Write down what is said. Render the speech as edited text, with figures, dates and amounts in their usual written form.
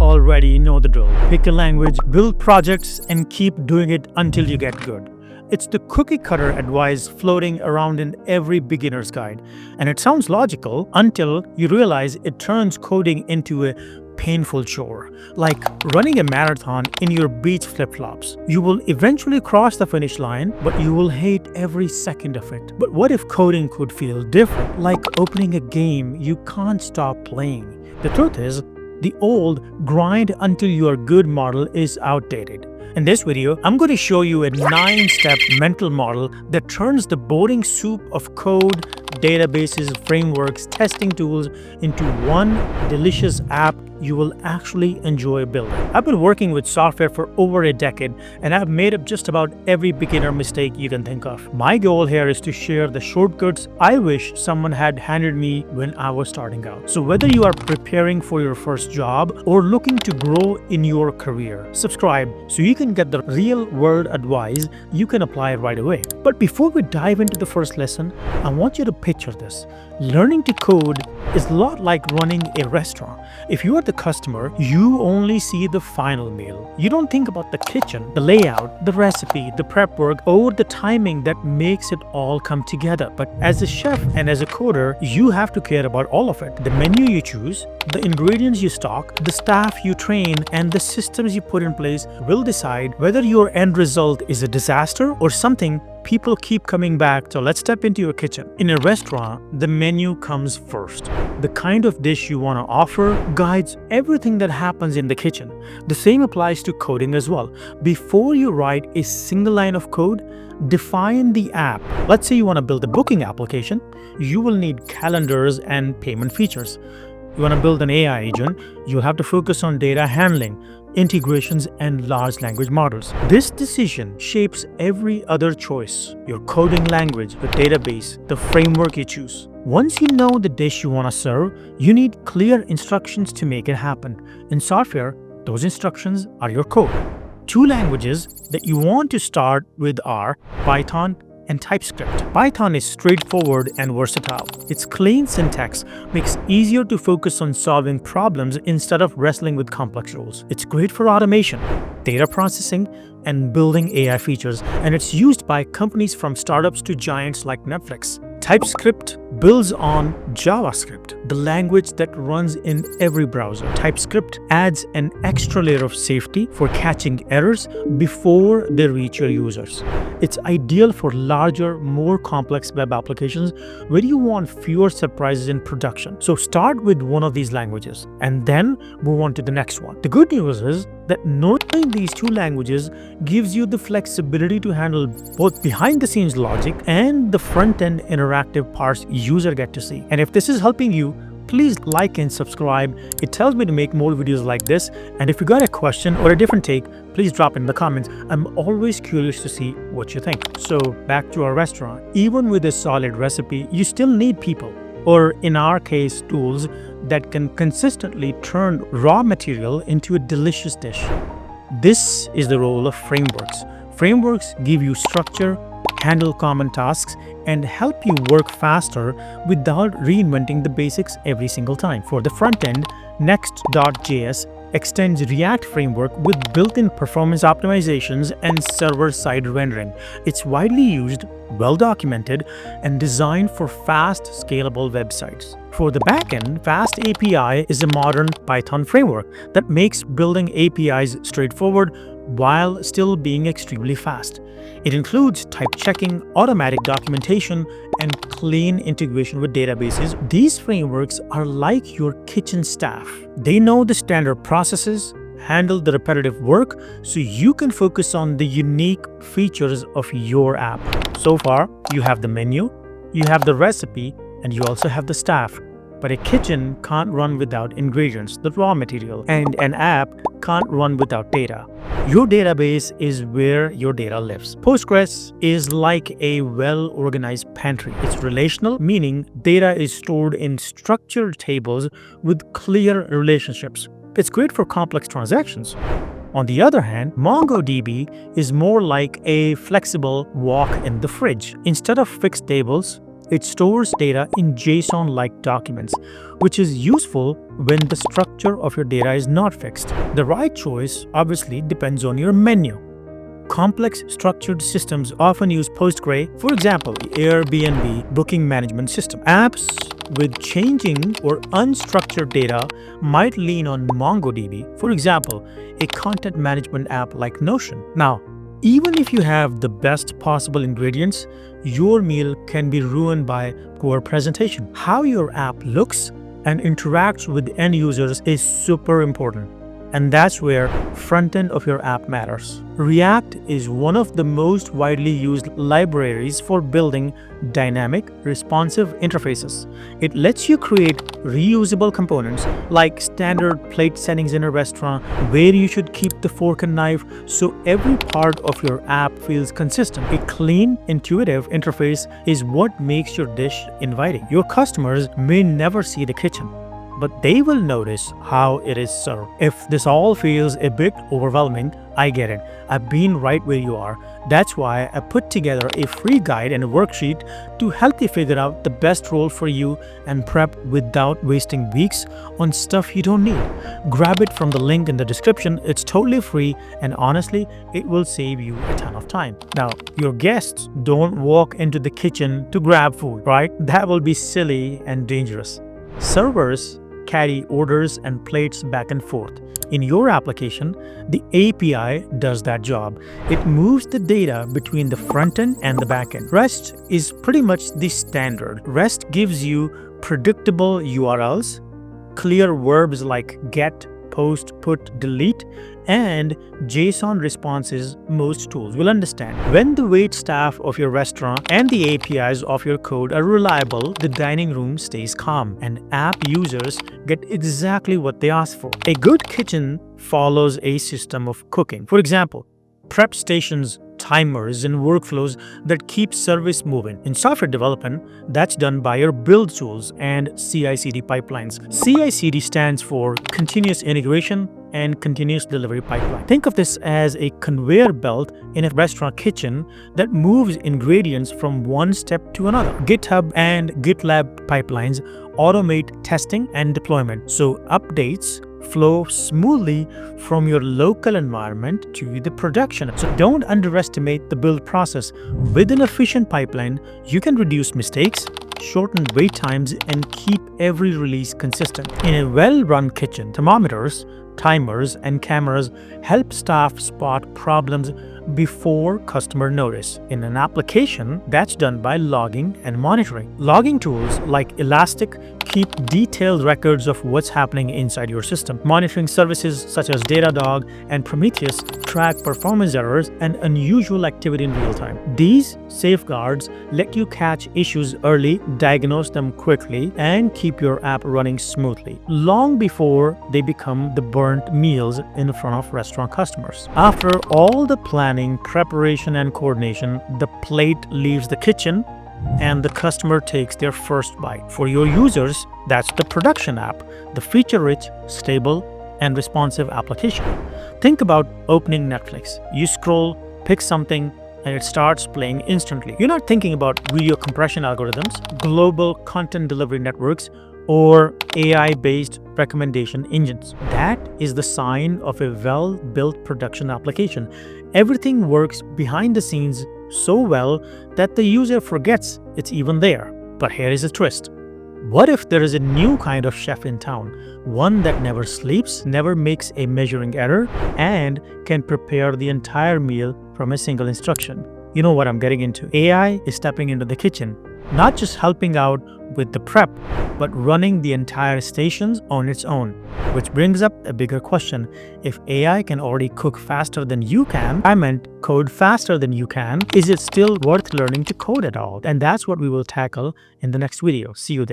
already know the drill. Pick a language, build projects, and keep doing it until you get good. It's the cookie cutter advice floating around in every beginner's guide. And it sounds logical until you realize it turns coding into a painful chore, like running a marathon in your beach flip-flops. You will eventually cross the finish line, but you will hate every second of it. But what if coding could feel different, like opening a game you can't stop playing? The truth is, the old grind until you are good model is outdated. In this video, I'm going to show you a 9-step mental model that turns the boring soup of code, databases, frameworks, testing tools into one delicious app you will actually enjoy building. I've been working with software for over a decade, and I've made up just about every beginner mistake you can think of. My goal here is to share the shortcuts I wish someone had handed me when I was starting out. So whether you are preparing for your first job or looking to grow in your career, subscribe so you can get the real-world advice you can apply right away. But before we dive into the first lesson, I want you to picture this. Learning to code is a lot like running a restaurant. If you are the customer, you only see the final meal. You don't think about the kitchen, the layout, the recipe, the prep work, or the timing that makes it all come together. But as a chef and as a coder, you have to care about all of it. The menu you choose, the ingredients you stock, the staff you train, and the systems you put in place will decide whether your end result is a disaster or something people keep coming back to. Let's step into your kitchen. In a restaurant, the menu comes first. The kind of dish you want to offer guides everything that happens in the kitchen. The same applies to coding as well. Before you write a single line of code, define the app. Let's say you want to build a booking application. You will need calendars and payment features. You want to build an AI agent, you'll have to focus on data handling, integrations, and large language models. This decision shapes every other choice: your coding language, the database, the framework you choose. Once you know the dish you want to serve, you need clear instructions to make it happen. In software, those instructions are your code. Two languages that you want to start with are Python and TypeScript. Python is straightforward and versatile. Its clean syntax makes it easier to focus on solving problems instead of wrestling with complex rules. It's great for automation, data processing, and building AI features, and it's used by companies from startups to giants like Netflix. TypeScript builds on JavaScript, the language that runs in every browser. TypeScript adds an extra layer of safety for catching errors before they reach your users. It's ideal for larger, more complex web applications where you want fewer surprises in production. So start with one of these languages and then move on to the next one. The good news is that knowing these two languages gives you the flexibility to handle both behind-the-scenes logic and the front-end interactive parts users get to see. And if this is helping you, please like and subscribe. It tells me to make more videos like this. And if you got a question or a different take, please drop in the comments. I'm always curious to see what you think. So back to our restaurant. Even with a solid recipe, you still need people, or in our case, tools that can consistently turn raw material into a delicious dish. This is the role of frameworks. Frameworks give you structure, handle common tasks, and help you work faster without reinventing the basics every single time. For the front end, Next.js extends React framework with built-in performance optimizations and server-side rendering. It's widely used, well-documented, and designed for fast, scalable websites. For the backend, Fast API is a modern Python framework that makes building APIs straightforward while still being extremely fast. It includes type checking, automatic documentation, and clean integration with databases. These frameworks are like your kitchen staff. They know the standard processes, handle the repetitive work, so you can focus on the unique features of your app. So far, you have the menu, you have the recipe, and you also have the staff. But a kitchen can't run without ingredients, the raw material, and an app can't run without data. Your database is where your data lives. Postgres is like a well-organized pantry. It's relational, meaning data is stored in structured tables with clear relationships. It's great for complex transactions. On the other hand, MongoDB is more like a flexible walk in the fridge. Instead of fixed tables, it stores data in JSON-like documents, which is useful when the structure of your data is not fixed. The right choice obviously depends on your menu. Complex structured systems often use Postgre, for example, the Airbnb booking management system. Apps with changing or unstructured data might lean on MongoDB, for example, a content management app like Notion. Now, even if you have the best possible ingredients, your meal can be ruined by poor presentation. How your app looks and interacts with end users is super important. And that's where front-end of your app matters. React is one of the most widely used libraries for building dynamic, responsive interfaces. It lets you create reusable components like standard plate settings in a restaurant, where you should keep the fork and knife, so every part of your app feels consistent. A clean, intuitive interface is what makes your dish inviting. Your customers may never see the kitchen, but they will notice how it is served. If this all feels a bit overwhelming, I get it. I've been right where you are. That's why I put together a free guide and a worksheet to help you figure out the best role for you and prep without wasting weeks on stuff you don't need. Grab it from the link in the description. It's totally free, and honestly, it will save you a ton of time. Now, your guests don't walk into the kitchen to grab food, right? That will be silly and dangerous. Servers carry orders and plates back and forth. In your application, the API does that job. It moves the data between the front end and the back end. REST is pretty much the standard. REST gives you predictable URLs, clear verbs like get, post, put, delete, and JSON responses most tools will understand. When the wait staff of your restaurant and the APIs of your code are reliable, the dining room stays calm and app users get exactly what they ask for. A good kitchen follows a system of cooking. For example, prep stations, timers, and workflows that keep service moving. In software development, that's done by your build tools and CI/CD pipelines. CI/CD stands for continuous integration and continuous delivery pipeline. Think of this as a conveyor belt in a restaurant kitchen that moves ingredients from one step to another. GitHub and GitLab pipelines automate testing and deployment, so updates flow smoothly from your local environment to the production. So don't underestimate the build process. With an efficient pipeline, you can reduce mistakes, shorten wait times, and keep every release consistent. In a well-run kitchen, thermometers, timers, and cameras help staff spot problems before customer notice. In an application, that's done by logging and monitoring. Logging tools like Elastic keep detailed records of what's happening inside your system. Monitoring services such as Datadog and Prometheus track performance errors and unusual activity in real time. These safeguards let you catch issues early, diagnose them quickly, and keep your app running smoothly, long before they become the burnt meals in front of restaurant customers. After all the planning, preparation, and coordination, the plate leaves the kitchen and the customer takes their first bite. For your users, that's the production app, the feature-rich, stable, and responsive application. Think about opening Netflix. You scroll, pick something, and it starts playing instantly. You're not thinking about video compression algorithms, global content delivery networks, or AI-based recommendation engines. That is the sign of a well-built production application. Everything works behind the scenes so well that the user forgets it's even there. But here is a twist. What if there is a new kind of chef in town? One that never sleeps, never makes a measuring error, and can prepare the entire meal from a single instruction. You know what I'm getting into. AI is stepping into the kitchen, not just helping out with the prep, but running the entire stations on its own. Which brings up a bigger question. If AI can already cook faster than you can, I meant code faster than you can, is it still worth learning to code at all? And that's what we will tackle in the next video. See you there.